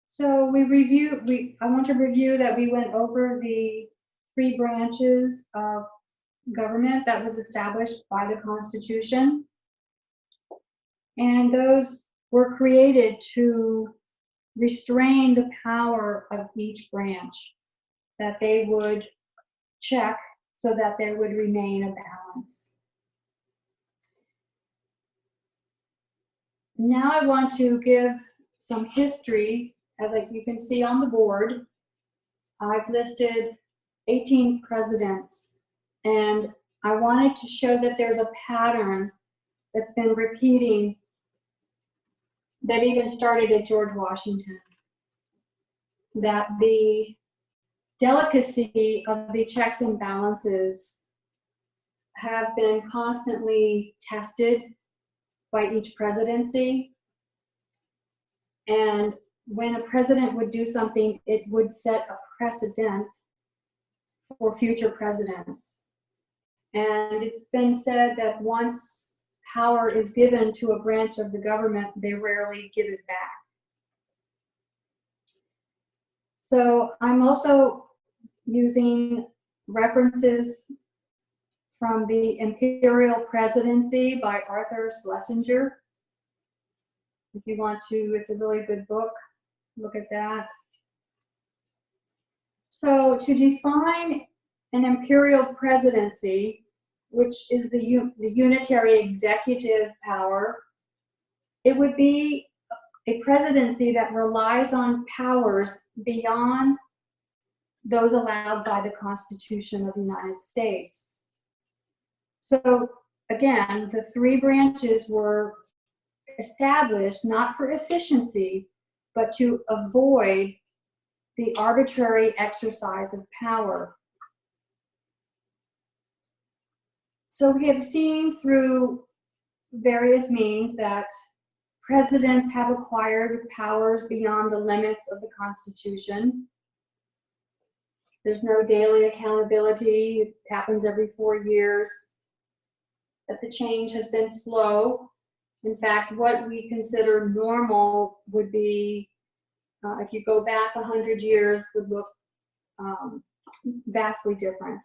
So I want to review that we went over the 3 branches of government that was established by the Constitution. And those were created to restrain the power of each branch, that they would check so that there would remain a balance. Now I want to give some history. As you can see on the board, I've listed 18 presidents, and I wanted to show that there's a pattern that's been repeating that even started at George Washington, that the delicacy of the checks and balances have been constantly tested by each presidency. And when a president would do something, it would set a precedent for future presidents. And it's been said that once power is given to a branch of the government, they rarely give it back. So I'm also using references from the Imperial Presidency by Arthur Schlesinger. If you want to, it's a really good book. Look at that. So to define an imperial presidency, which is the unitary executive power, it would be a presidency that relies on powers beyond those allowed by the Constitution of the United States. So again, the 3 branches were established not for efficiency, but to avoid the arbitrary exercise of power. So we have seen through various means that presidents have acquired powers beyond the limits of the Constitution. There's no daily accountability. It happens every 4 years. That the change has been slow. In fact, what we consider normal would be, if you go back 100 years, would look vastly different.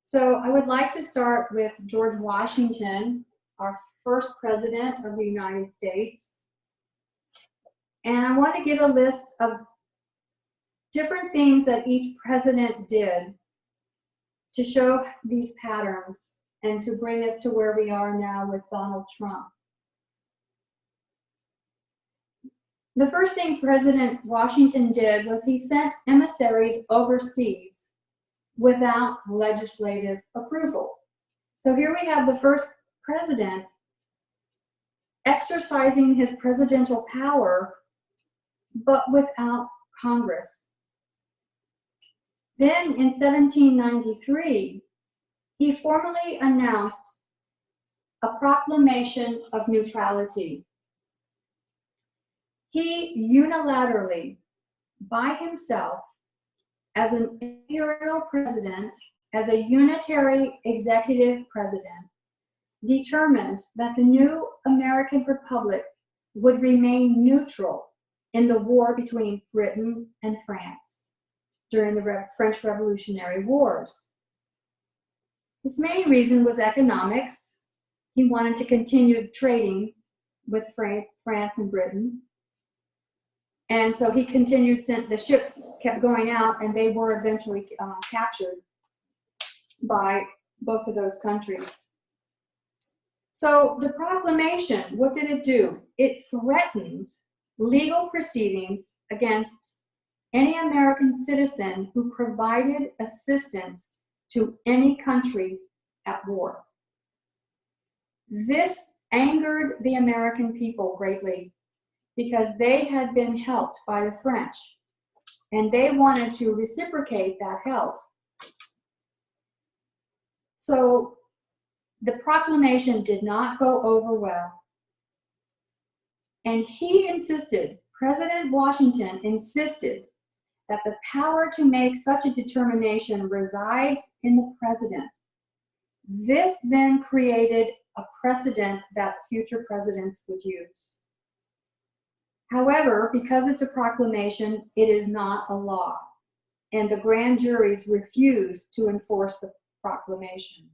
So I would like to start with George Washington, our first president of the United States. And I want to give a list of different things that each president did to show these patterns and to bring us to where we are now with Donald Trump. The first thing President Washington did was he sent emissaries overseas without legislative approval. So here we have the first president exercising his presidential power, but without Congress. Then in 1793, he formally announced a proclamation of neutrality. He unilaterally, by himself, as an imperial president, as a unitary executive president, determined that the new American Republic would remain neutral in the war between Britain and France during the French Revolutionary Wars. His main reason was economics. He wanted to continue trading with France and Britain. And so he continued, the ships kept going out, and they were eventually captured by both of those countries. So the proclamation, what did it do? It threatened legal proceedings against any American citizen who provided assistance to any country at war. This angered the American people greatly because they had been helped by the French, and they wanted to reciprocate that help. So the proclamation did not go over well. And he insisted, President Washington insisted, that the power to make such a determination resides in the president. This then created a precedent that future presidents would use. However, because it's a proclamation, it is not a law, and the grand juries refuse to enforce the proclamation.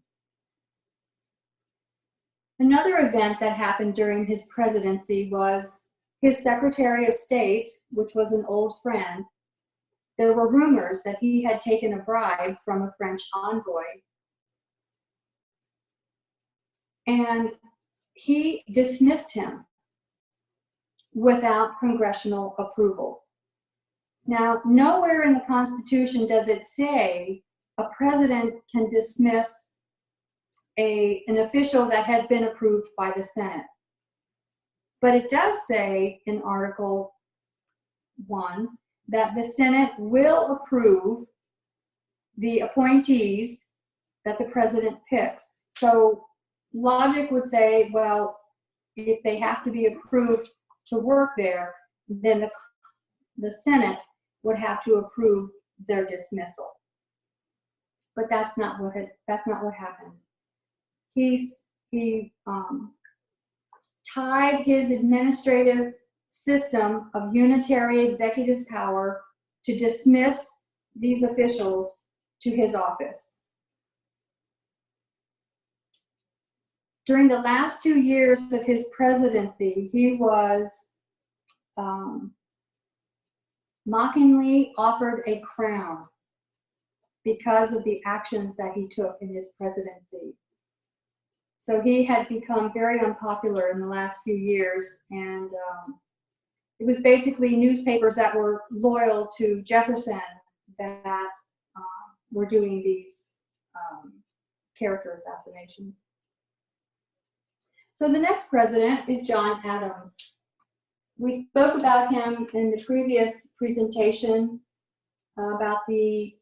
Another event that happened during his presidency was his Secretary of State, which was an old friend. There were rumors that he had taken a bribe from a French envoy, and he dismissed him without congressional approval. Now, nowhere in the Constitution does it say a president can dismiss an official that has been approved by the Senate. But it does say in Article 1 that the Senate will approve the appointees that the president picks. So logic would say, well, if they have to be approved to work there, then the Senate would have to approve their dismissal. But that's not what happened. He tied his administrative system of unitary executive power to dismiss these officials to his office. During the last 2 years of his presidency, he was mockingly offered a crown because of the actions that he took in his presidency. So he had become very unpopular in the last few years, and it was basically newspapers that were loyal to Jefferson that were doing these character assassinations. So the next president is John Adams. We spoke about him in the previous presentation about the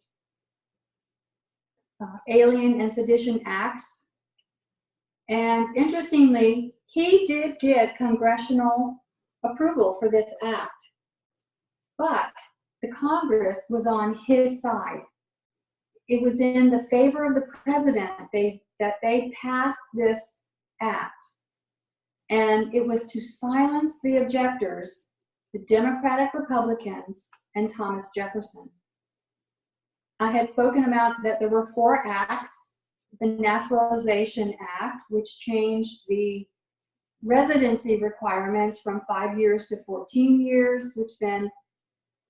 Alien and Sedition Acts. And interestingly, he did get congressional approval for this act, but the Congress was on his side. It was in the favor of the president that they passed this act, and it was to silence the objectors, the Democratic Republicans, and Thomas Jefferson. I had spoken about that there were 4 acts. The Naturalization Act, which changed the residency requirements from 5 years to 14 years, which then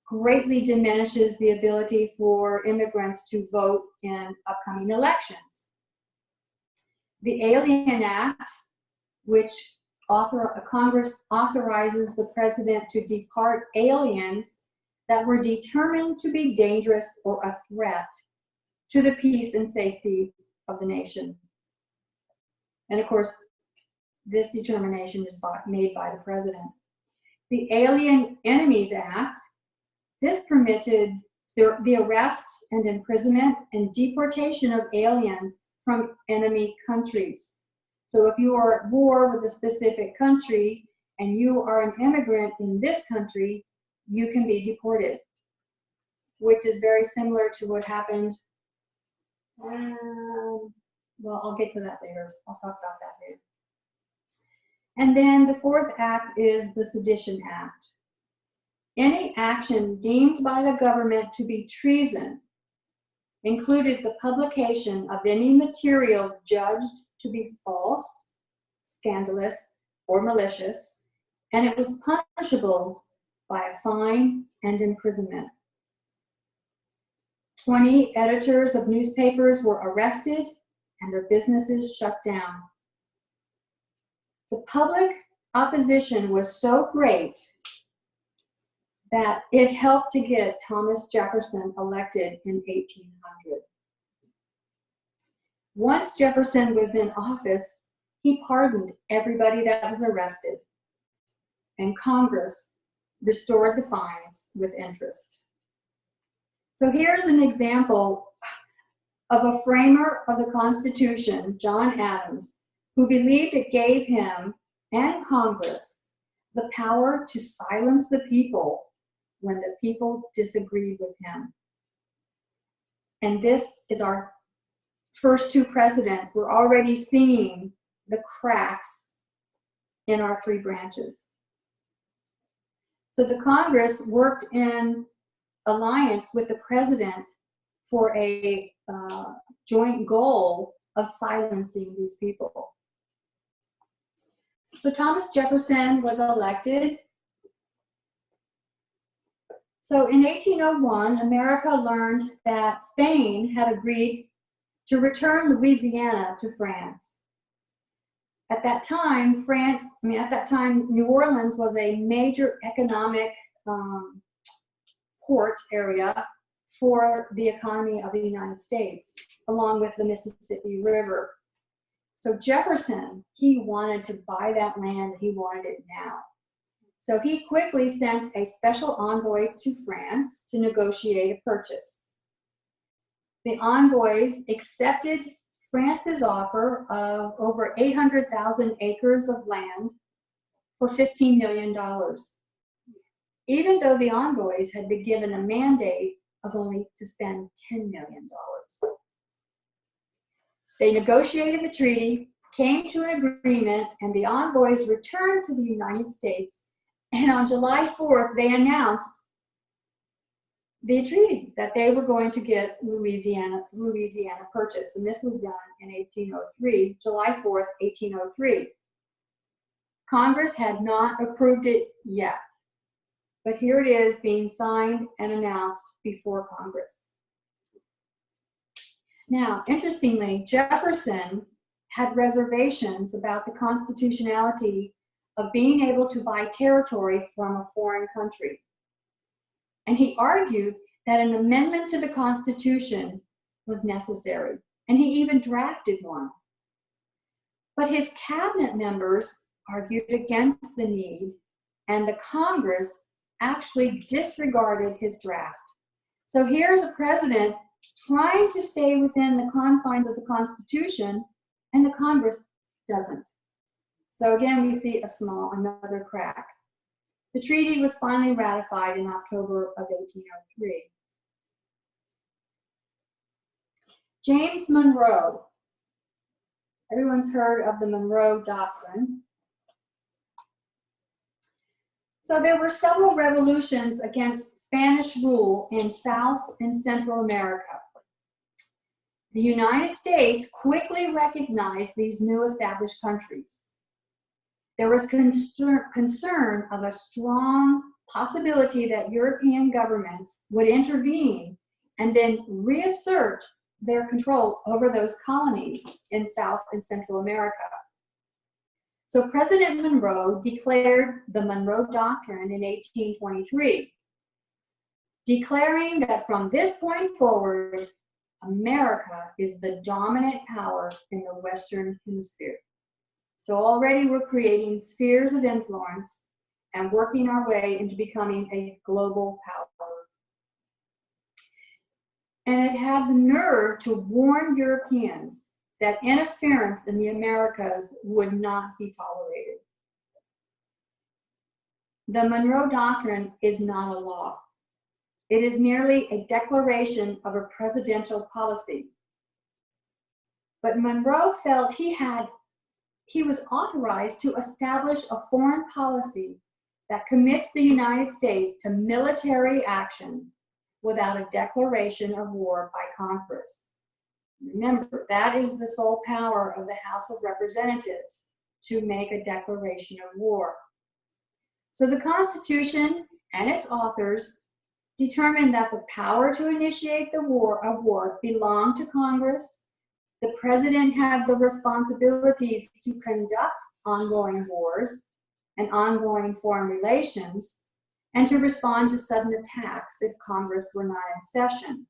greatly diminishes the ability for immigrants to vote in upcoming elections. The Alien Act, which Congress authorizes the president to deport aliens that were determined to be dangerous or a threat to the peace and safety of the nation. And of course, this determination is made by the president. The Alien Enemies Act, this permitted the arrest and imprisonment and deportation of aliens from enemy countries. So if you are at war with a specific country and you are an immigrant in this country, you can be deported, which is very similar to what happened. Well, I'll get to that later. I'll talk about that later. And then the 4th act is the Sedition Act. Any action deemed by the government to be treason included the publication of any material judged to be false, scandalous, or malicious, and it was punishable by a fine and imprisonment. 20 editors of newspapers were arrested and their businesses shut down. The public opposition was so great that it helped to get Thomas Jefferson elected in 1800. Once Jefferson was in office, he pardoned everybody that was arrested, and Congress restored the fines with interest. So here's an example of a framer of the Constitution, John Adams, who believed it gave him and Congress the power to silence the people when the people disagreed with him. And this is our first 2 presidents. We're already seeing the cracks in our three branches. So the Congress worked in alliance with the president for a joint goal of silencing these people. So Thomas Jefferson was elected. So in 1801, America learned that Spain had agreed to return Louisiana to France. At that time, New Orleans was a major economic port area for the economy of the United States, along with the Mississippi River. So Jefferson, he wanted to buy that land, he wanted it now. So he quickly sent a special envoy to France to negotiate a purchase. The envoys accepted France's offer of over 800,000 acres of land for $15 million, even though the envoys had been given a mandate of only to spend $10 million. They negotiated the treaty, came to an agreement, and the envoys returned to the United States. And on July 4th, they announced the treaty that they were going to get Louisiana purchased. And this was done in 1803, July 4th, 1803. Congress had not approved it yet, but here it is being signed and announced before Congress. Now, interestingly, Jefferson had reservations about the constitutionality of being able to buy territory from a foreign country. And he argued that an amendment to the Constitution was necessary, and he even drafted one. But his cabinet members argued against the need, and the Congress actually disregarded his draft. So here's a president trying to stay within the confines of the Constitution, and the Congress doesn't. So again, we see another crack. The treaty was finally ratified in October of 1803. James Monroe. Everyone's heard of the Monroe Doctrine. So there were several revolutions against Spanish rule in South and Central America. The United States quickly recognized these new established countries. There was concern of a strong possibility that European governments would intervene and then reassert their control over those colonies in South and Central America. So President Monroe declared the Monroe Doctrine in 1823, declaring that from this point forward, America is the dominant power in the Western Hemisphere. So already we're creating spheres of influence and working our way into becoming a global power. And it had the nerve to warn Europeans that interference in the Americas would not be tolerated. The Monroe Doctrine is not a law. It is merely a declaration of a presidential policy. But Monroe felt he was authorized to establish a foreign policy that commits the United States to military action without a declaration of war by Congress. Remember, that is the sole power of the House of Representatives, to make a declaration of war. So the Constitution and its authors determined that the power to initiate a war belonged to Congress. The president had the responsibilities to conduct ongoing wars and ongoing foreign relations, and to respond to sudden attacks if Congress were not in session.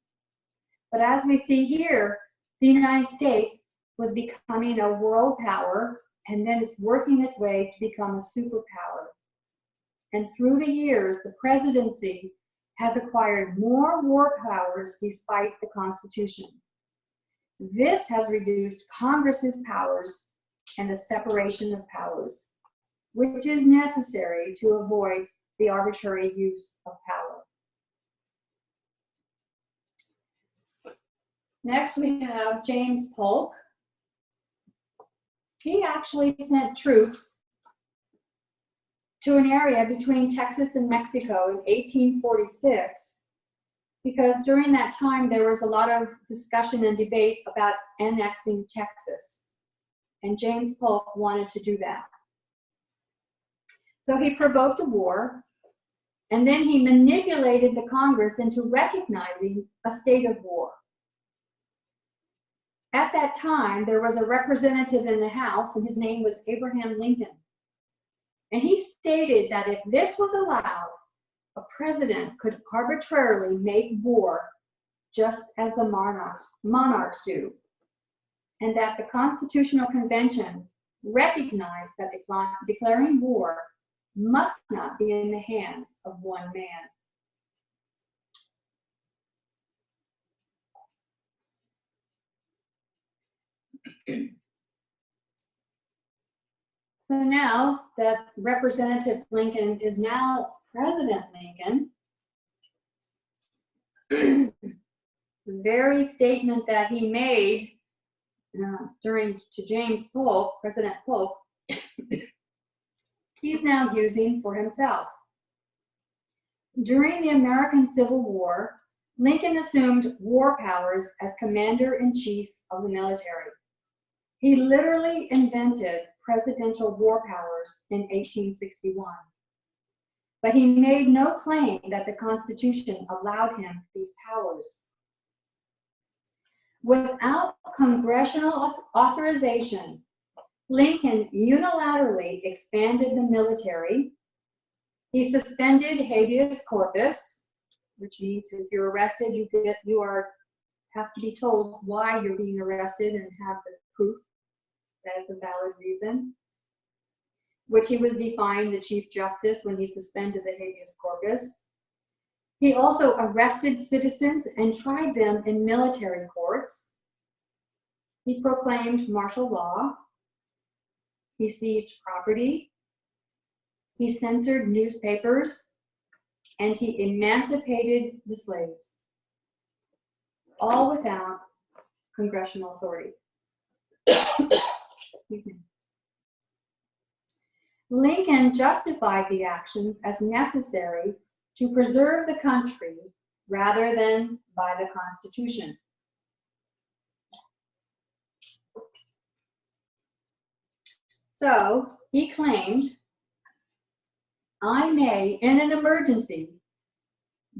But as we see here, the United States was becoming a world power, and then it's working its way to become a superpower. And through the years, the presidency has acquired more war powers despite the Constitution. This has reduced Congress's powers and the separation of powers, which is necessary to avoid the arbitrary use of power. Next, we have James Polk. he actually sent troops to an area between Texas and Mexico in 1846, because during that time there was a lot of discussion and debate about annexing Texas, and James Polk wanted to do that. So he provoked a war, and then he manipulated the Congress into recognizing a state of war. At that time, there was a representative in the House, and his name was Abraham Lincoln. And he stated that if this was allowed, a president could arbitrarily make war just as the monarchs do, and that the Constitutional Convention recognized that declaring war must not be in the hands of one man. So now that Representative Lincoln is now President Lincoln, the very statement that he made to James Polk, President Polk, he's now using for himself. During the American Civil War, Lincoln assumed war powers as commander-in-chief of the military. He literally invented presidential war powers in 1861. But he made no claim that the Constitution allowed him these powers. Without congressional authorization, Lincoln unilaterally expanded the military. He suspended habeas corpus, which means if you're arrested, you have to be told why you're being arrested and have the proof that it's a valid reason, which he was defying the Chief Justice when he suspended the habeas corpus. He also arrested citizens and tried them in military courts. He proclaimed martial law. He seized property. He censored newspapers, and he emancipated the slaves, all without congressional authority. Excuse me. Lincoln justified the actions as necessary to preserve the country rather than by the Constitution. So he claimed, I may, in an emergency,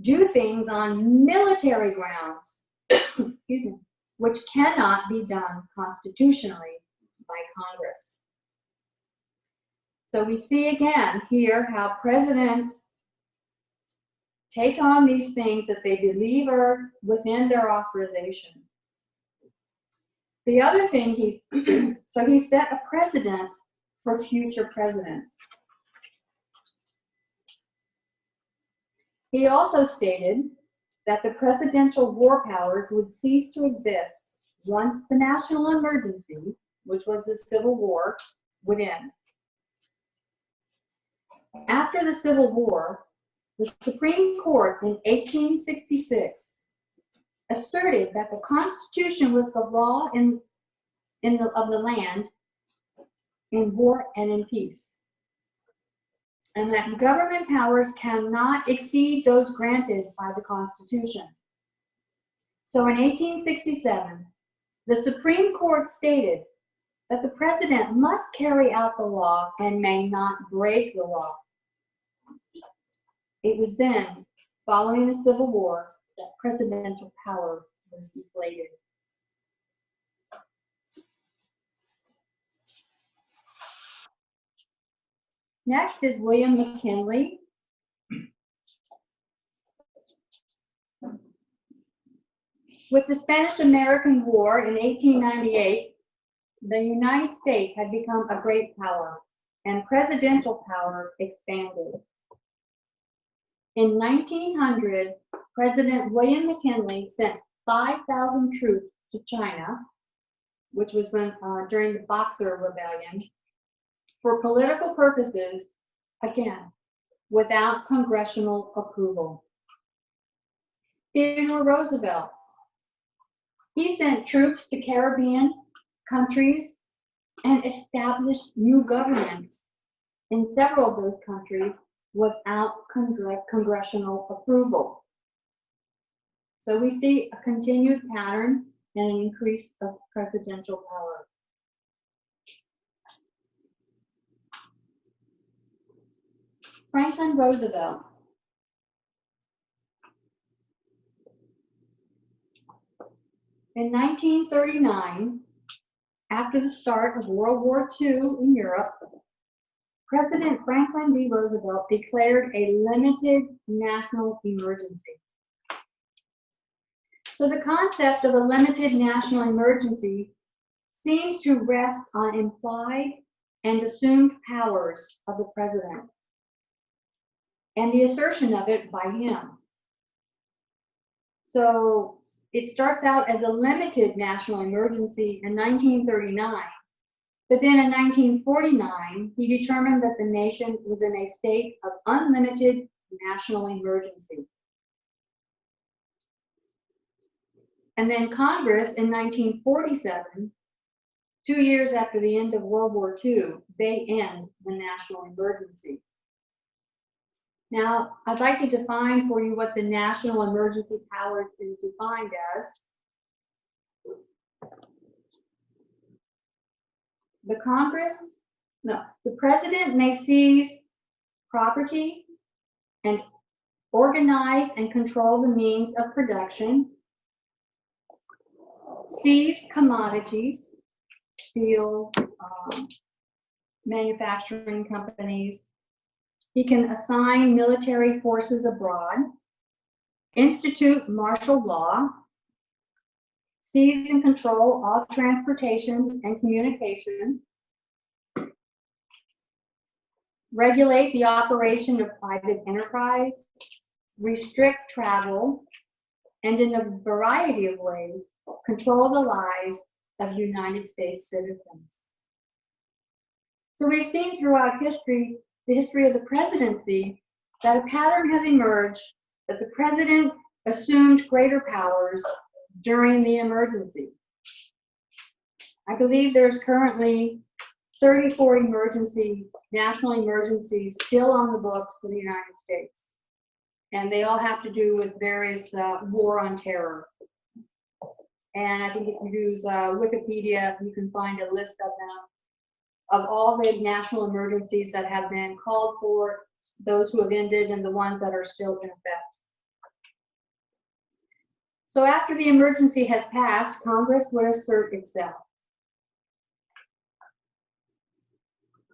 do things on military grounds, excuse me, which cannot be done constitutionally by Congress. So we see again here how presidents take on these things that they believe are within their authorization. The other thing so he set a precedent for future presidents. He also stated that the presidential war powers would cease to exist once the national emergency, which was the Civil War, would end. After the Civil War, the Supreme Court in 1866 asserted that the Constitution was the law of the land in war and in peace, and that government powers cannot exceed those granted by the Constitution. So in 1867, the Supreme Court stated that the president must carry out the law and may not break the law. It was then, following the Civil War, that presidential power was deflated. Next is William McKinley. With the Spanish-American War in 1898, the United States had become a great power, and presidential power expanded. In 1900, President William McKinley sent 5,000 troops to China, which was during the Boxer Rebellion, for political purposes, again, without congressional approval. Theodore Roosevelt, he sent troops to Caribbean countries and established new governments in several of those countries without congressional approval. So we see a continued pattern and an increase of presidential power. Franklin Roosevelt. In 1939, after the start of World War II in Europe, President Franklin D. Roosevelt declared a limited national emergency. So the concept of a limited national emergency seems to rest on implied and assumed powers of the president and the assertion of it by him. So it starts out as a limited national emergency in 1939, but then in 1949, he determined that the nation was in a state of unlimited national emergency. And then Congress in 1947, 2 years after the end of World War II, they end the national emergency. Now, I'd like to define for you what the national emergency power is defined as. The president may seize property and organize and control the means of production, seize commodities, steel, manufacturing companies. He can assign military forces abroad, institute martial law, seize and control all transportation and communication, regulate the operation of private enterprise, restrict travel, and in a variety of ways, control the lives of United States citizens. So we've seen throughout history, the history of the presidency, that a pattern has emerged that the president assumed greater powers during the emergency. I believe there's currently 34 national emergencies still on the books for the United States. And they all have to do with various war on terror. And I think if you use Wikipedia, you can find a list of them, of all the national emergencies that have been called for, those who have ended, and the ones that are still in effect. So after the emergency has passed, Congress would assert itself.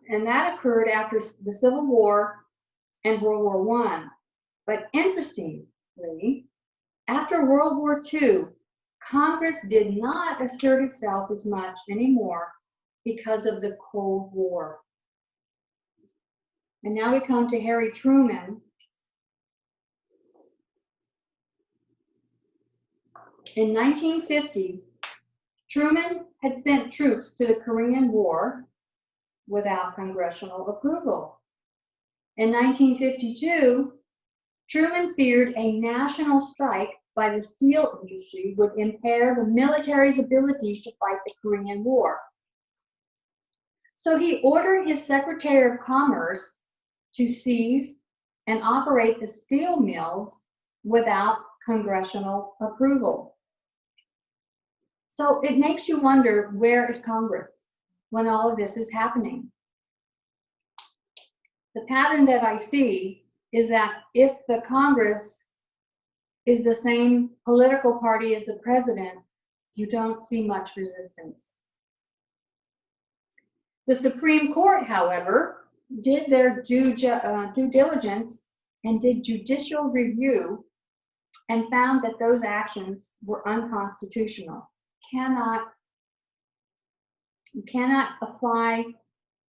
And that occurred after the Civil War and World War I. But interestingly, after World War II, Congress did not assert itself as much anymore because of the Cold War. And now we come to Harry Truman. In 1950, Truman had sent troops to the Korean War without congressional approval. In 1952, Truman feared a national strike by the steel industry would impair the military's ability to fight the Korean War. So he ordered his Secretary of Commerce to seize and operate the steel mills without congressional approval. So it makes you wonder, where is Congress when all of this is happening? The pattern that I see is that if the Congress is the same political party as the president, you don't see much resistance. The Supreme Court, however, did their due diligence and did judicial review and found that those actions were unconstitutional. You cannot apply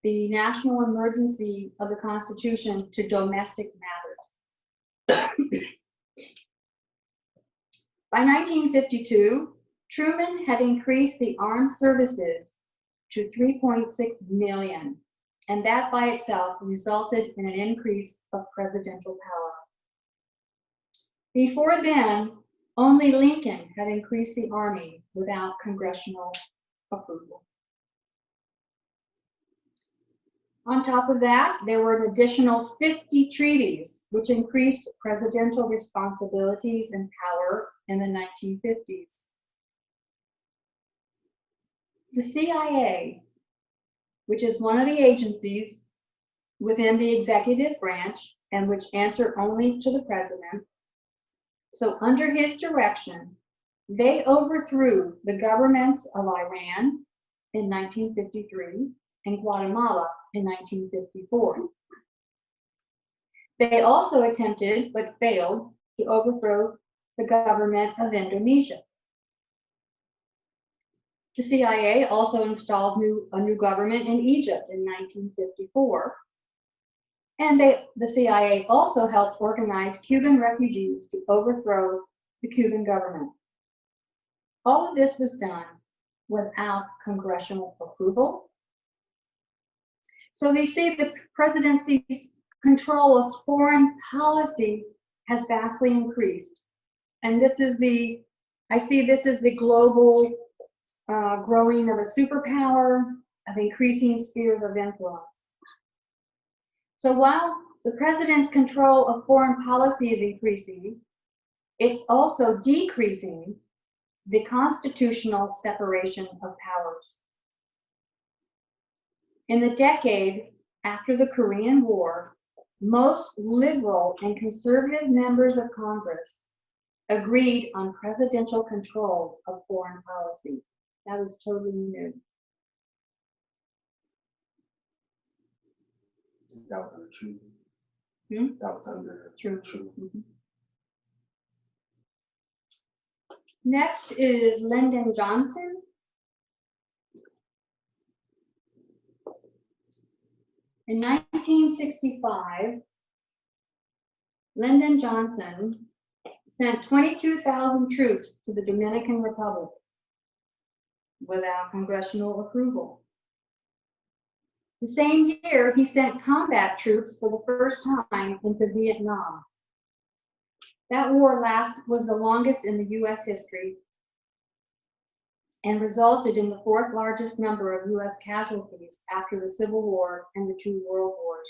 the national emergency of the Constitution to domestic matters. By 1952, Truman had increased the armed services to 3.6 million, and that by itself resulted in an increase of presidential power. Before then, only Lincoln had increased the army without congressional approval. On top of that, there were an additional 50 treaties, which increased presidential responsibilities and power in the 1950s. The CIA, which is one of the agencies within the executive branch and which answer only to the president, so under his direction, they overthrew the governments of Iran in 1953 and Guatemala in 1954. They also attempted, but failed, to overthrow the government of Indonesia. The CIA also installed a new government in Egypt in 1954. And the CIA also helped organize Cuban refugees to overthrow the Cuban government. All of this was done without congressional approval. So we see the presidency's control of foreign policy has vastly increased. And this is the global growing of a superpower, of increasing spheres of influence. So while the president's control of foreign policy is increasing, it's also decreasing the constitutional separation of powers. In the decade after the Korean War, most liberal and conservative members of Congress agreed on presidential control of foreign policy. That was totally new. That was under True. That was under True. Mm-hmm. Next is Lyndon Johnson. In 1965, Lyndon Johnson sent 22,000 troops to the Dominican Republic without congressional approval. The same year, he sent combat troops for the first time into Vietnam. That war was the longest in the US history and resulted in the fourth largest number of US casualties after the Civil War and the two World Wars.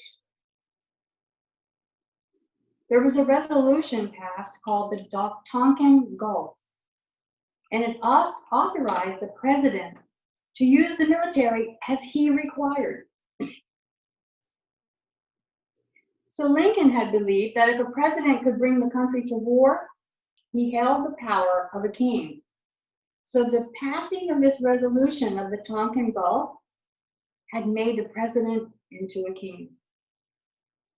There was a resolution passed called the Tonkin Gulf, and it authorized the president to use the military as he required. So Lincoln had believed that if a president could bring the country to war, he held the power of a king. So the passing of this resolution of the Tonkin Gulf had made the president into a king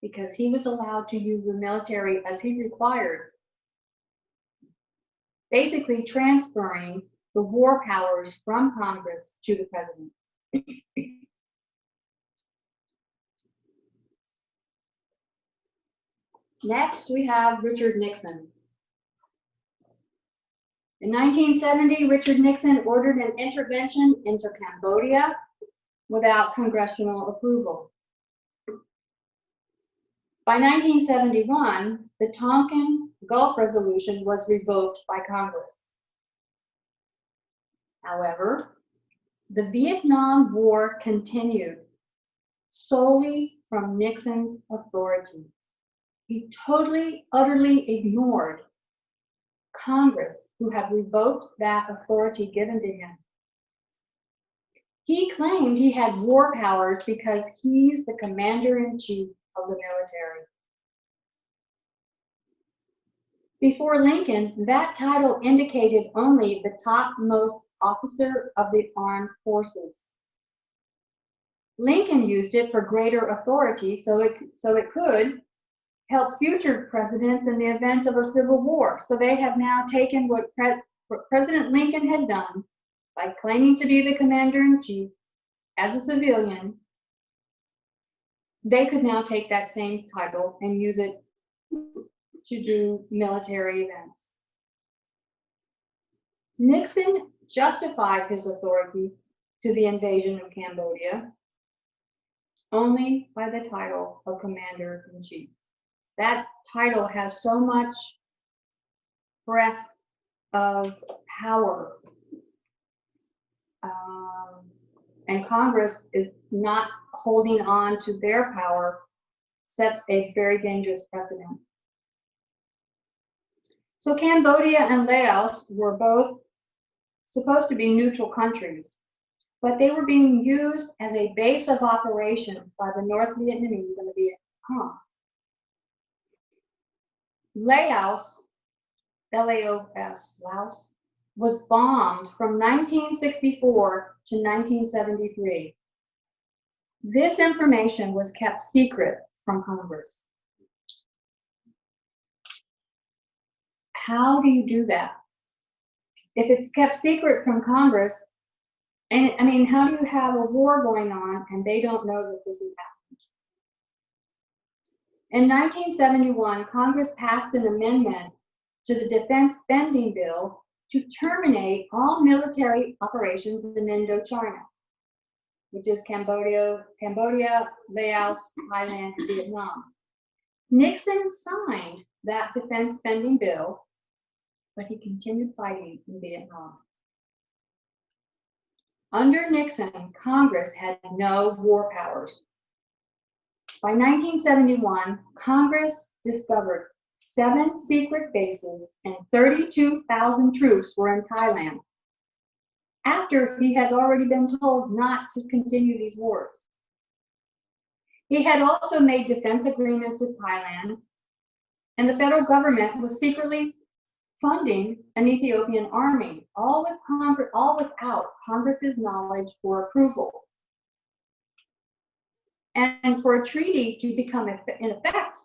because he was allowed to use the military as he required, basically transferring the war powers from Congress to the president. Next, we have Richard Nixon. In 1970, Richard Nixon ordered an intervention into Cambodia without congressional approval. By 1971, the Tonkin Gulf Resolution was revoked by Congress. However, the Vietnam War continued solely from Nixon's authority. He totally, utterly ignored Congress, who had revoked that authority given to him. He claimed he had war powers because he's the commander-in-chief of the military. Before Lincoln, that title indicated only the topmost officer of the armed forces. Lincoln used it for greater authority so it could help future presidents in the event of a civil war. So they have now taken what President Lincoln had done by claiming to be the commander-in-chief as a civilian. They could now take that same title and use it to do military events. Nixon justified his authority to the invasion of Cambodia only by the title of commander-in-chief. That title has so much breadth of power and Congress is not holding on to their power, sets a very dangerous precedent. So Cambodia and Laos were both supposed to be neutral countries, but they were being used as a base of operation by the North Vietnamese and the Vietcong. Laos, L-A-O-S, Laos, was bombed from 1964 to 1973. This information was kept secret from Congress. How do you do that? If it's kept secret from Congress, and I mean, how do you have a war going on and they don't know that this is happening? In 1971, Congress passed an amendment to the Defense Spending Bill to terminate all military operations in Indochina, which is Cambodia, Laos, Thailand, and Vietnam. Nixon signed that defense spending bill, but he continued fighting in Vietnam. Under Nixon, Congress had no war powers. By 1971, Congress discovered 7 secret bases and 32,000 troops were in Thailand, after he had already been told not to continue these wars. He had also made defense agreements with Thailand, and the federal government was secretly funding an Ethiopian army, all without Congress's knowledge or approval. And for a treaty to become in effect,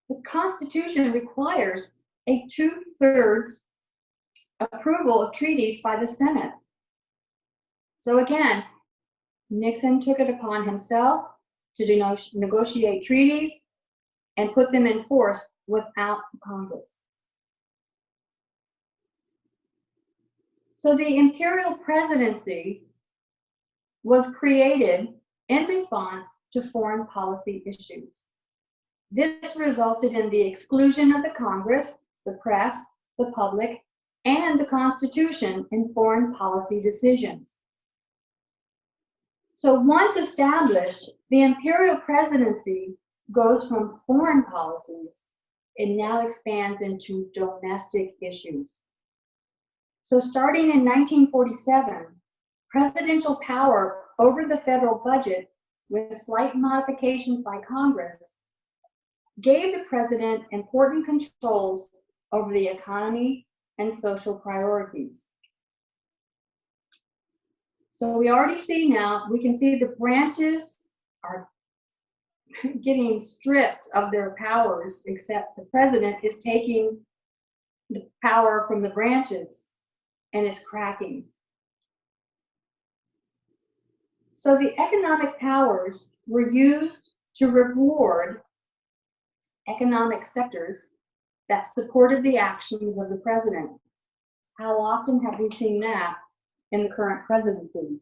the Constitution requires a 2/3 approval of treaties by the Senate. So again, Nixon took it upon himself to negotiate treaties and put them in force without the Congress. So the imperial presidency was created in response to foreign policy issues. This resulted in the exclusion of the Congress, the press, the public, and the Constitution in foreign policy decisions. So once established, the imperial presidency goes from foreign policies, it now expands into domestic issues. So starting in 1947, presidential power over the federal budget, with slight modifications by Congress, gave the president important controls over the economy and social priorities. So we already see now, we can see the branches are getting stripped of their powers, except the president is taking the power from the branches and is cracking. So the economic powers were used to reward economic sectors that supported the actions of the president. How often have we seen that in the current presidency?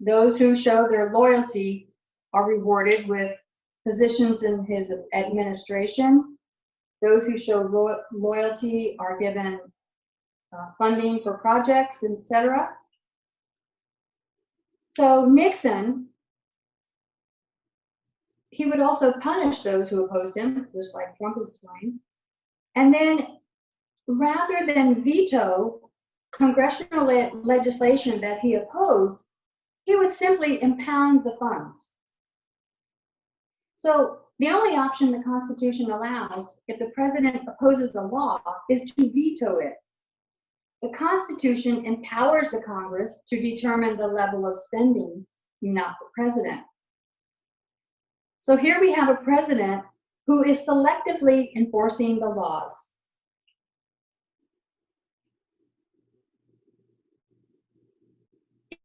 Those who show their loyalty are rewarded with positions in his administration. Those who show loyalty are given funding for projects, etc. So Nixon, he would also punish those who opposed him, just like Trump is doing. And then rather than veto congressional legislation that he opposed, he would simply impound the funds. So the only option the Constitution allows, if the president opposes a law, is to veto it. The Constitution empowers the Congress to determine the level of spending, not the president. So here we have a president who is selectively enforcing the laws.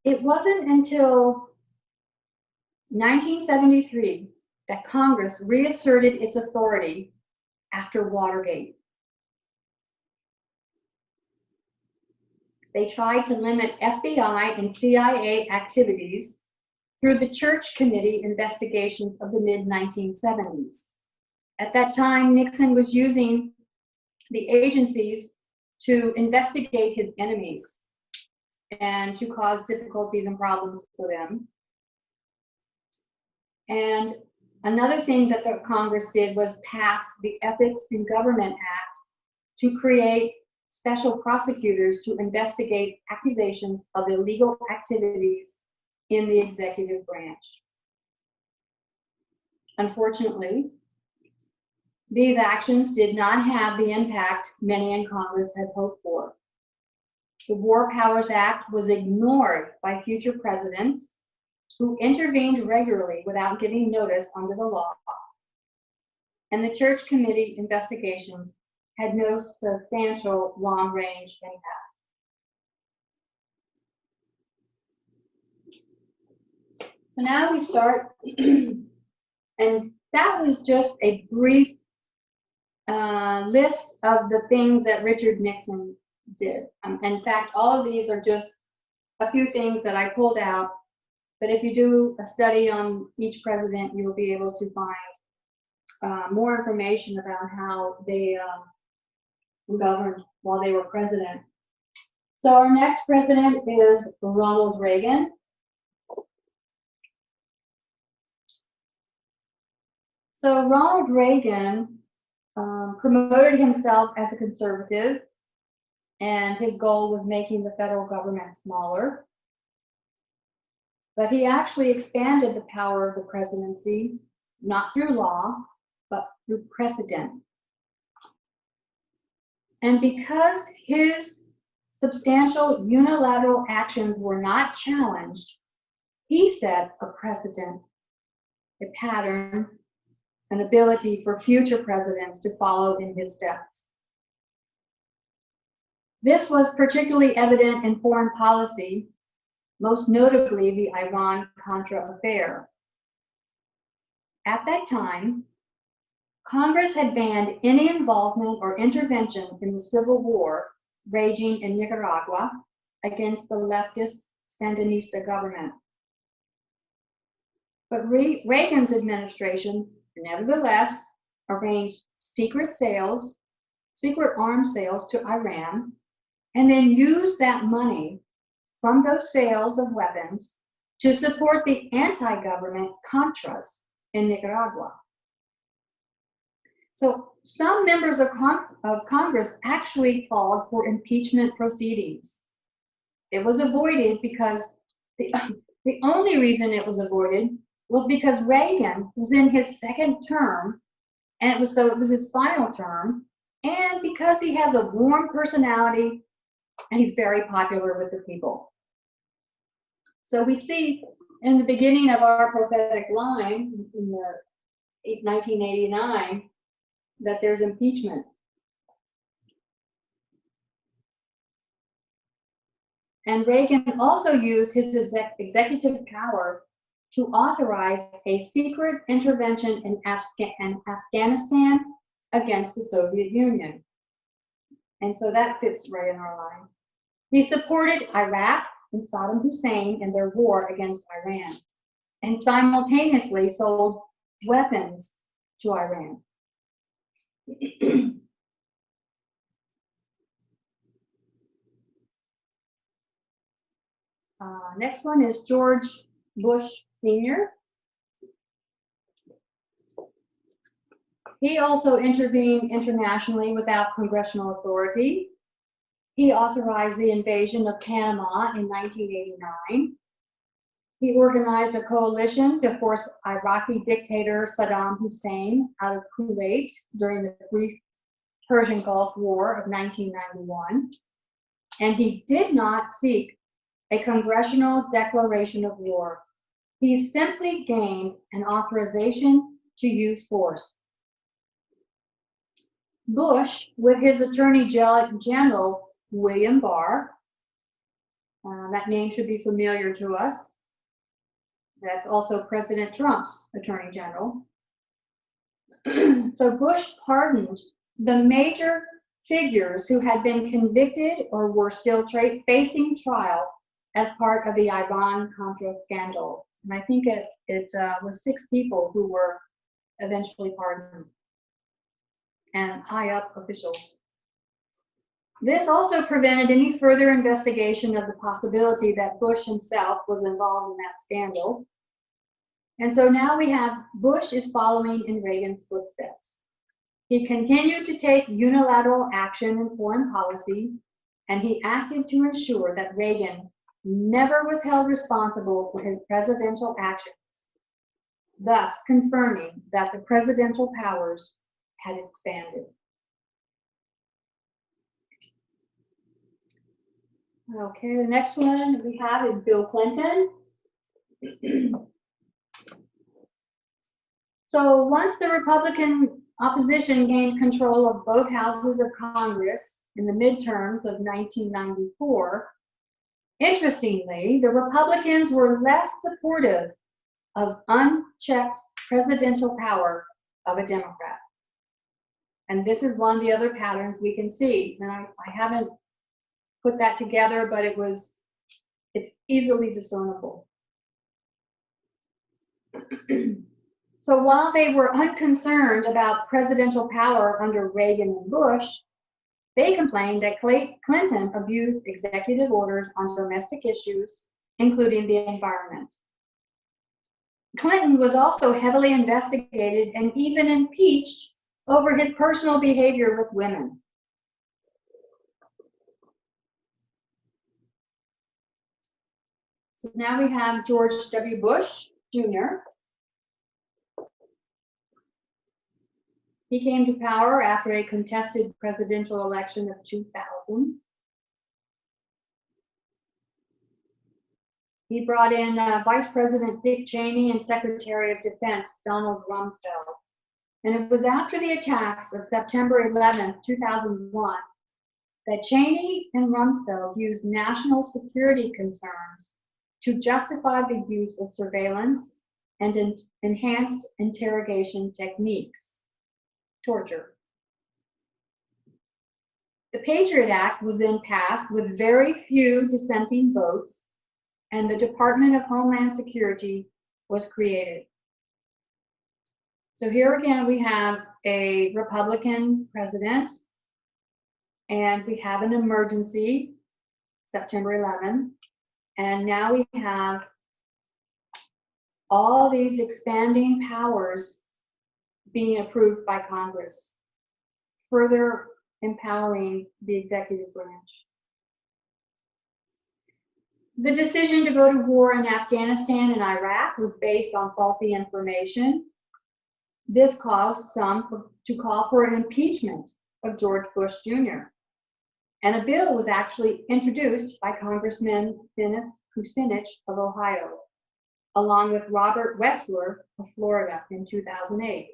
It wasn't until 1973 that Congress reasserted its authority after Watergate. They tried to limit FBI and CIA activities through the Church Committee investigations of the mid-1970s. At that time, Nixon was using the agencies to investigate his enemies. and to cause difficulties and problems for them. And another thing that the Congress did was pass the Ethics in Government Act to create special prosecutors to investigate accusations of illegal activities in the executive branch. Unfortunately, these actions did not have the impact many in Congress had hoped for. The War Powers Act was ignored by future presidents who intervened regularly without giving notice under the law. And the Church Committee investigations had no substantial long-range impact. So now we start, and that was just a brief list of the things that Richard Nixon did. In fact, all of these are just a few things that I pulled out, but if you do a study on each president, you will be able to find more information about how they governed while they were president. So our next president is Ronald Reagan. So Ronald Reagan promoted himself as a conservative, and his goal was making the federal government smaller. But he actually expanded the power of the presidency, not through law, but through precedent. And because his substantial unilateral actions were not challenged, he set a precedent, a pattern, an ability for future presidents to follow in his steps. This was particularly evident in foreign policy, most notably the Iran-Contra affair. At that time, Congress had banned any involvement or intervention in the civil war raging in Nicaragua against the leftist Sandinista government. But Reagan's administration nevertheless arranged secret arms sales to Iran, and then used that money from those sales of weapons to support the anti-government Contras in Nicaragua. So some members of Congress actually called for impeachment proceedings. It was avoided because the only reason it was avoided was because Reagan was in his second term, and it was his final term, and because he has a warm personality and he's very popular with the people. So we see in the beginning of our prophetic line in the 1989 that there's impeachment. And Reagan also used his executive power to authorize a secret intervention in Afghanistan against the Soviet Union. And so that fits right in our line. He supported Iraq and Saddam Hussein in their war against Iran, and simultaneously sold weapons to Iran. Next one is George Bush Sr. He also intervened internationally without congressional authority. He authorized the invasion of Panama in 1989. He organized a coalition to force Iraqi dictator Saddam Hussein out of Kuwait during the brief Persian Gulf War of 1991. And he did not seek a congressional declaration of war. He simply gained an authorization to use force. Bush, with his Attorney General, William Barr, that name should be familiar to us. That's also President Trump's Attorney General. So Bush pardoned the major figures who had been convicted or were still facing trial as part of the Iran-Contra scandal. And I think it was 6 people who were eventually pardoned, and high-up officials. This also prevented any further investigation of the possibility that Bush himself was involved in that scandal. And so now we have Bush is following in Reagan's footsteps. He continued to take unilateral action in foreign policy, and he acted to ensure that Reagan never was held responsible for his presidential actions, thus confirming that the presidential powers had expanded. Okay, the next one we have is Bill Clinton. So once the Republican opposition gained control of both houses of Congress in the midterms of 1994, interestingly, the Republicans were less supportive of unchecked presidential power of a Democrat. And this is one of the other patterns we can see. And I haven't put that together, but it's easily discernible. So while they were unconcerned about presidential power under Reagan and Bush, they complained that Clinton abused executive orders on domestic issues, including the environment. Clinton was also heavily investigated and even impeached over his personal behavior with women. So now we have George W. Bush Jr. He came to power after a contested presidential election of 2000. He brought in Vice President Dick Cheney and Secretary of Defense Donald Rumsfeld. And it was after the attacks of September 11, 2001, that Cheney and Rumsfeld used national security concerns to justify the use of surveillance and enhanced interrogation techniques, torture. The Patriot Act was then passed with very few dissenting votes, and the Department of Homeland Security was created. So here again, we have a Republican president, and we have an emergency, September 11, and now we have all these expanding powers being approved by Congress, further empowering the executive branch. The decision to go to war in Afghanistan and Iraq was based on faulty information. This caused some to call for an impeachment of George Bush Jr. And a bill was actually introduced by Congressman Dennis Kucinich of Ohio, along with Robert Wexler of Florida in 2008.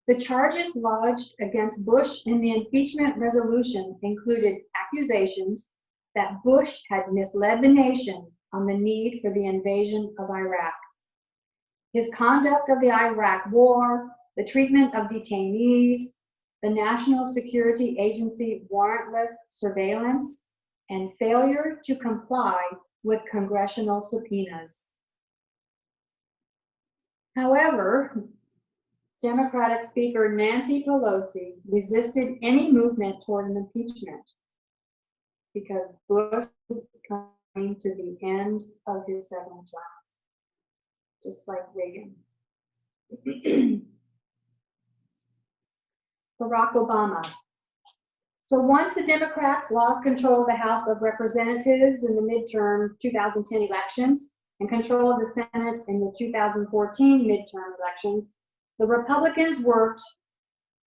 The charges lodged against Bush in the impeachment resolution included accusations that Bush had misled the nation on the need for the invasion of Iraq. His conduct of the Iraq War, the treatment of detainees, the National Security Agency warrantless surveillance, and failure to comply with congressional subpoenas. However, Democratic Speaker Nancy Pelosi resisted any movement toward an impeachment because Bush was coming to the end of his second term, just like Reagan. Barack Obama. So once the Democrats lost control of the House of Representatives in the midterm 2010 elections and control of the Senate in the 2014 midterm elections, the Republicans worked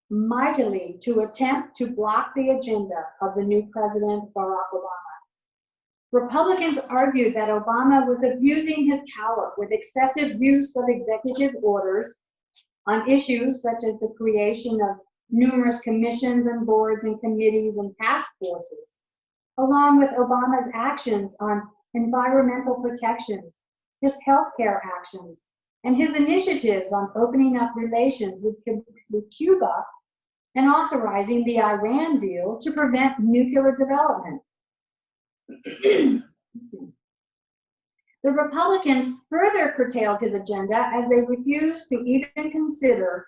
mightily to attempt to block the agenda of the new president, Barack Obama. Republicans argued that Obama was abusing his power with excessive use of executive orders on issues such as the creation of numerous commissions and boards and committees and task forces, along with Obama's actions on environmental protections, his healthcare actions, and his initiatives on opening up relations with Cuba and authorizing the Iran deal to prevent nuclear development. The Republicans further curtailed his agenda as they refused to even consider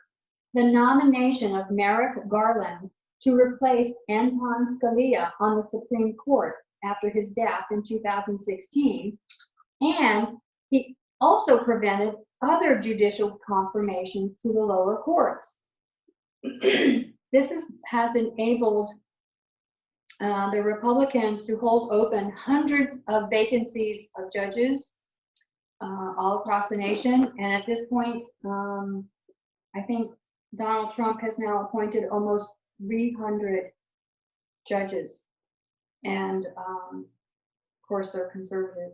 the nomination of Merrick Garland to replace Anton Scalia on the Supreme Court after his death in 2016, and he also prevented other judicial confirmations to the lower courts. This has enabled the Republicans to hold open hundreds of vacancies of judges all across the nation. And at this point, I think Donald Trump has now appointed almost 300 judges. And of course, they're conservative.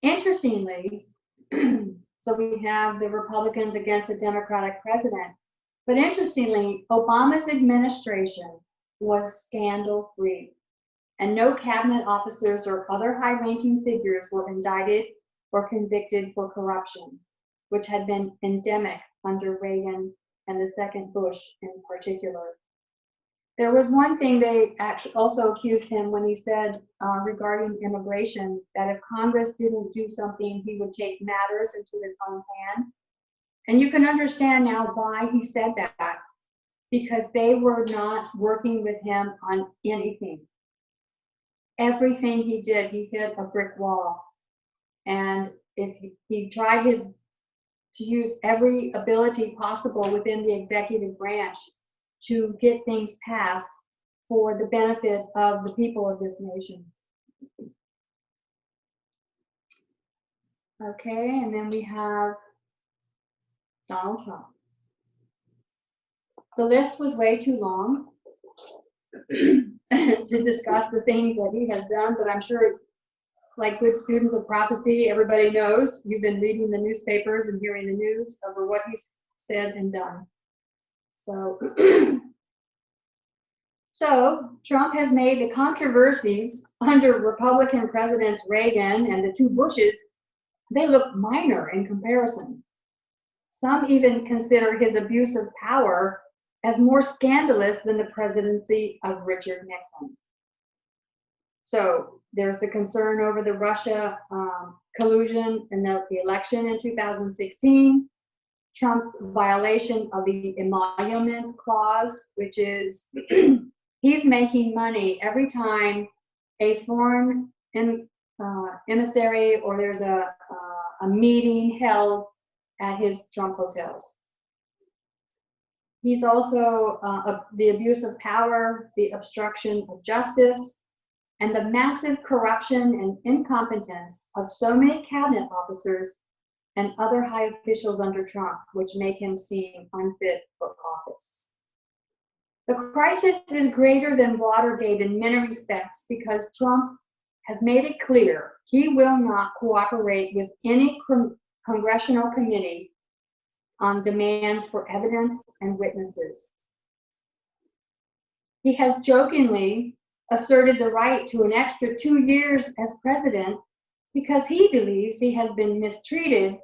Interestingly, so we have the Republicans against the Democratic president. But interestingly, Obama's administration was scandal-free, and no cabinet officers or other high-ranking figures were indicted or convicted for corruption, which had been endemic under Reagan and the second Bush in particular. There was one thing they actually also accused him when he said regarding immigration, that if Congress didn't do something, he would take matters into his own hand. And you can understand now why he said that, because they were not working with him on anything. Everything he did, he hit a brick wall. And if he tried to use every ability possible within the executive branch to get things passed for the benefit of the people of this nation. Okay, and then we have Donald Trump. The list was way too long to discuss the things that he has done, but I'm sure, like good students of prophecy, everybody knows, you've been reading the newspapers and hearing the news over what he's said and done. So Trump has made the controversies under Republican presidents Reagan and the two Bushes, they look minor in comparison. Some even consider his abuse of power as more scandalous than the presidency of Richard Nixon. So there's the concern over the Russia collusion in the election in 2016, Trump's violation of the emoluments clause, which is he's making money every time a foreign emissary or there's a meeting held at his Trump hotels. He's also the abuse of power, the obstruction of justice, and the massive corruption and incompetence of so many cabinet officers and other high officials under Trump, which make him seem unfit for office. The crisis is greater than Watergate in many respects because Trump has made it clear he will not cooperate with any congressional committee on demands for evidence and witnesses. He has jokingly asserted the right to an extra 2 years as president because he believes he has been mistreated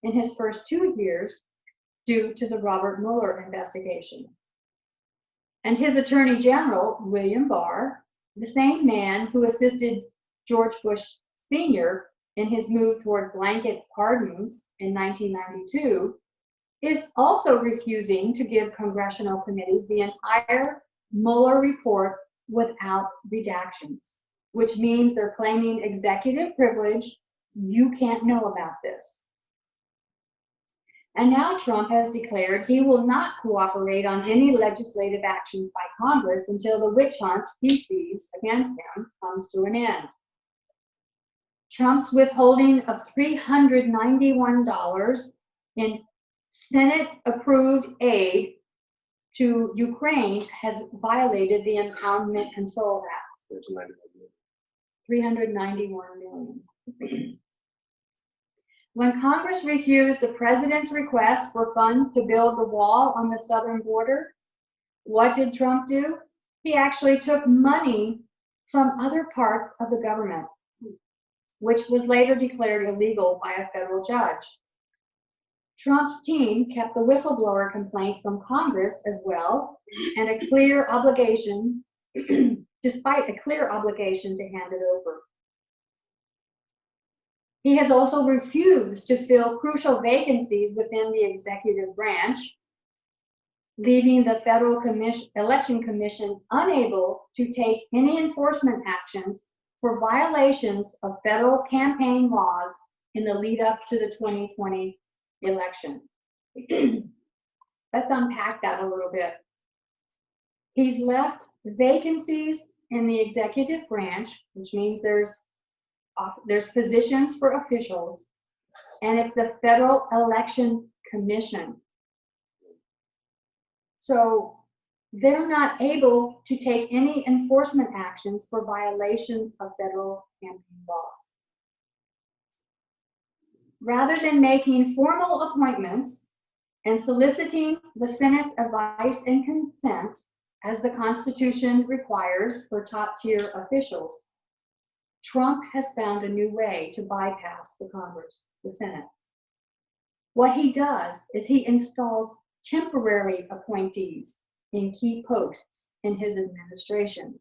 in his first 2 years due to the Robert Mueller investigation. And his Attorney General, William Barr, the same man who assisted George Bush Sr. in his move toward blanket pardons in 1992, is also refusing to give congressional committees the entire Mueller report without redactions, which means they're claiming executive privilege. You can't know about this. And now Trump has declared he will not cooperate on any legislative actions by Congress until the witch hunt he sees against him comes to an end. Trump's withholding of $391 in Senate-approved aid to Ukraine has violated the Impoundment Control Act. $391 million. When Congress refused the president's request for funds to build the wall on the southern border, what did Trump do? He actually took money from other parts of the government, which was later declared illegal by a federal judge. Trump's team kept the whistleblower complaint from Congress as well, and a clear obligation, despite a clear obligation to hand it over. He has also refused to fill crucial vacancies within the executive branch, leaving the Federal Election Commission unable to take any enforcement actions for violations of federal campaign laws in the lead up to the 2020 election. Let's unpack that a little bit. He's left vacancies in the executive branch, which means there's positions for officials, and it's the Federal Election Commission. So they're not able to take any enforcement actions for violations of federal campaign laws. Rather than making formal appointments and soliciting the Senate's advice and consent, as the Constitution requires for top-tier officials, Trump has found a new way to bypass the Congress, the Senate. What he does is he installs temporary appointees in key posts in his administration.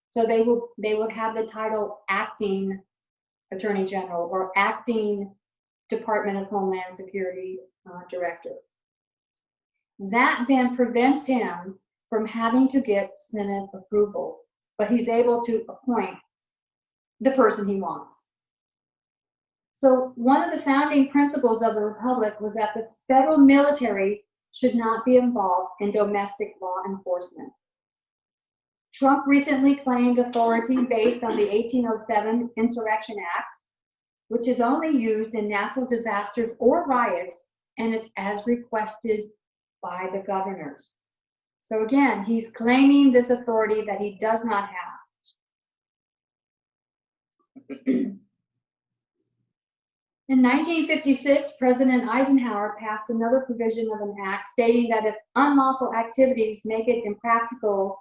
So they would have the title acting Attorney General or acting Department of Homeland Security Director. That then prevents him from having to get Senate approval, but he's able to appoint the person he wants. So one of the founding principles of the Republic was that the federal military should not be involved in domestic law enforcement. Trump recently claimed authority based on the 1807 Insurrection Act, which is only used in natural disasters or riots, and it's as requested by the governors. So again, he's claiming this authority that he does not have. In 1956, President Eisenhower passed another provision of an act stating that if unlawful activities make it impractical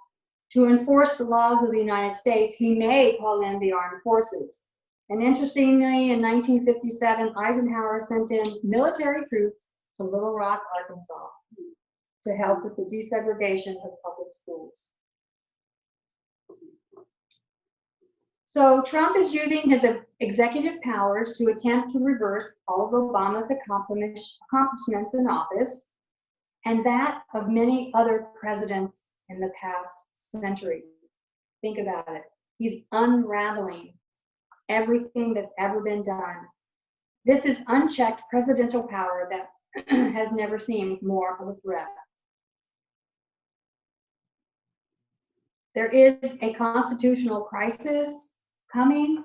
to enforce the laws of the United States, he may call in the armed forces. And interestingly, in 1957, Eisenhower sent in military troops to Little Rock, Arkansas, to help with the desegregation of public schools. So Trump is using his executive powers to attempt to reverse all of Obama's accomplishments in office, and that of many other presidents in the past century. Think about it. He's unraveling everything that's ever been done. This is unchecked presidential power that has never seemed more of a threat. There is a constitutional crisis coming.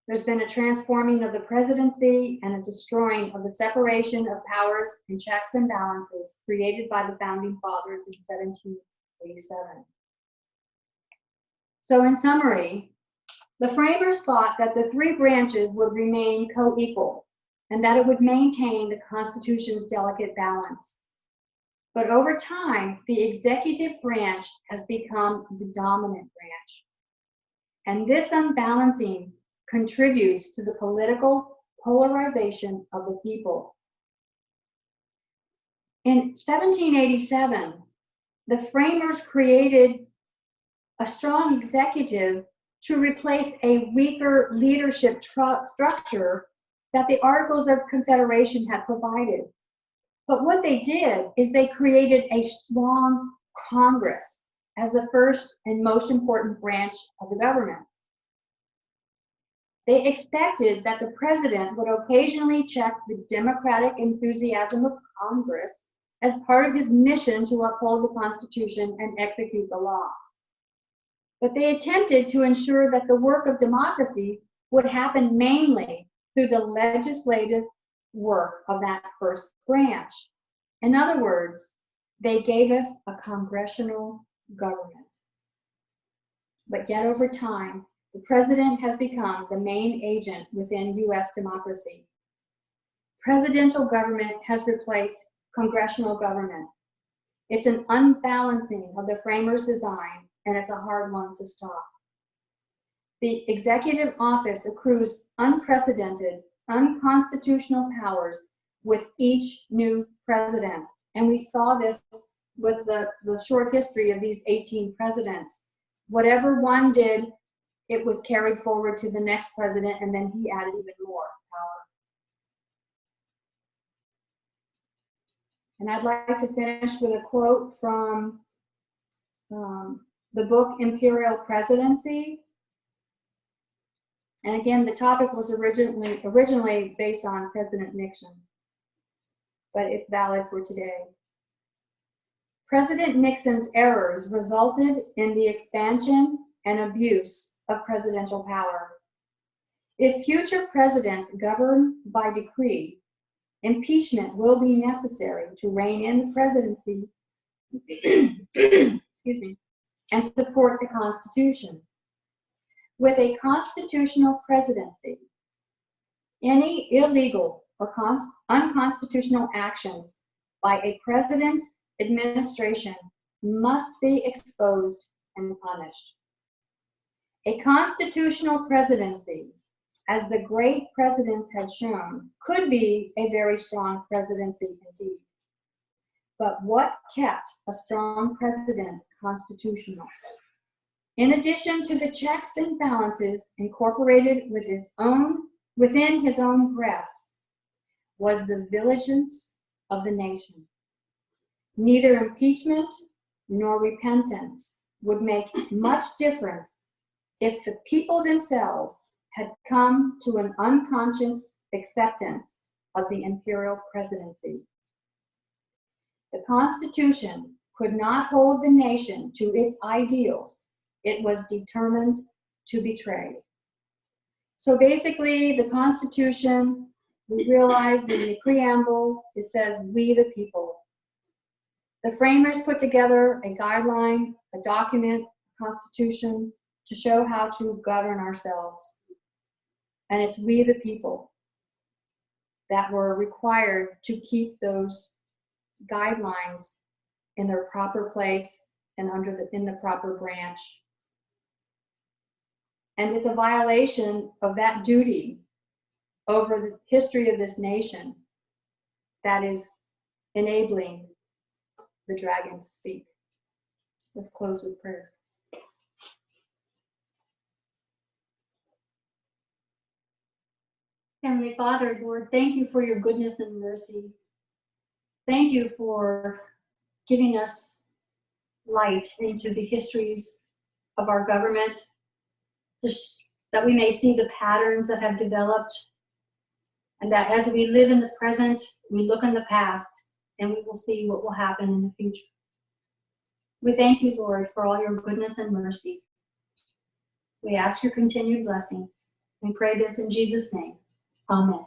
There's been a transforming of the presidency and a destroying of the separation of powers and checks and balances created by the founding fathers in 1787. So in summary, the framers thought that the three branches would remain co-equal and that it would maintain the Constitution's delicate balance. But over time, the executive branch has become the dominant branch. And this unbalancing contributes to the political polarization of the people. In 1787, the framers created a strong executive to replace a weaker leadership structure that the Articles of Confederation had provided. But what they did is they created a strong Congress as the first and most important branch of the government. They expected that the president would occasionally check the democratic enthusiasm of Congress as part of his mission to uphold the Constitution and execute the law. But they attempted to ensure that the work of democracy would happen mainly through the legislative work of that first branch. In other words, they gave us a congressional government. But yet over time, the president has become the main agent within U.S. democracy. Presidential government has replaced congressional government. It's an unbalancing of the framers' design, and it's a hard one to stop. The executive office accrues unprecedented, unconstitutional powers with each new president. And we saw this with the short history of these 18 presidents. Whatever one did, it was carried forward to the next president, and then he added even more power. And I'd like to finish with a quote from the book Imperial Presidency. And again, the topic was originally based on President Nixon, but it's valid for today. President Nixon's errors resulted in the expansion and abuse of presidential power. If future presidents govern by decree, impeachment will be necessary to rein in the presidency excuse me, and support the Constitution. With a constitutional presidency, any illegal or unconstitutional actions by a president's administration must be exposed and punished. A constitutional presidency, as the great presidents had shown, could be a very strong presidency indeed. But what kept a strong president constitutional? In addition to the checks and balances incorporated within his own breast, was the vigilance of the nation. Neither impeachment nor repentance would make much difference if the people themselves had come to an unconscious acceptance of the imperial presidency. The Constitution could not hold the nation to its ideals it was determined to betray. So basically, the Constitution, we realize in the preamble, it says, "We the people." The framers put together a guideline, a document, a constitution, to show how to govern ourselves. And it's we the people that were required to keep those guidelines in their proper place and in the proper branch. And it's a violation of that duty over the history of this nation that is enabling the dragon to speak. Let's close with prayer. Heavenly Father, Lord, thank you for your goodness and mercy. Thank you for giving us light into the histories of our government, that we may see the patterns that have developed, and that as we live in the present, we look in the past, and we will see what will happen in the future. We thank you, Lord, for all your goodness and mercy. We ask your continued blessings. We pray this in Jesus' name. Amen.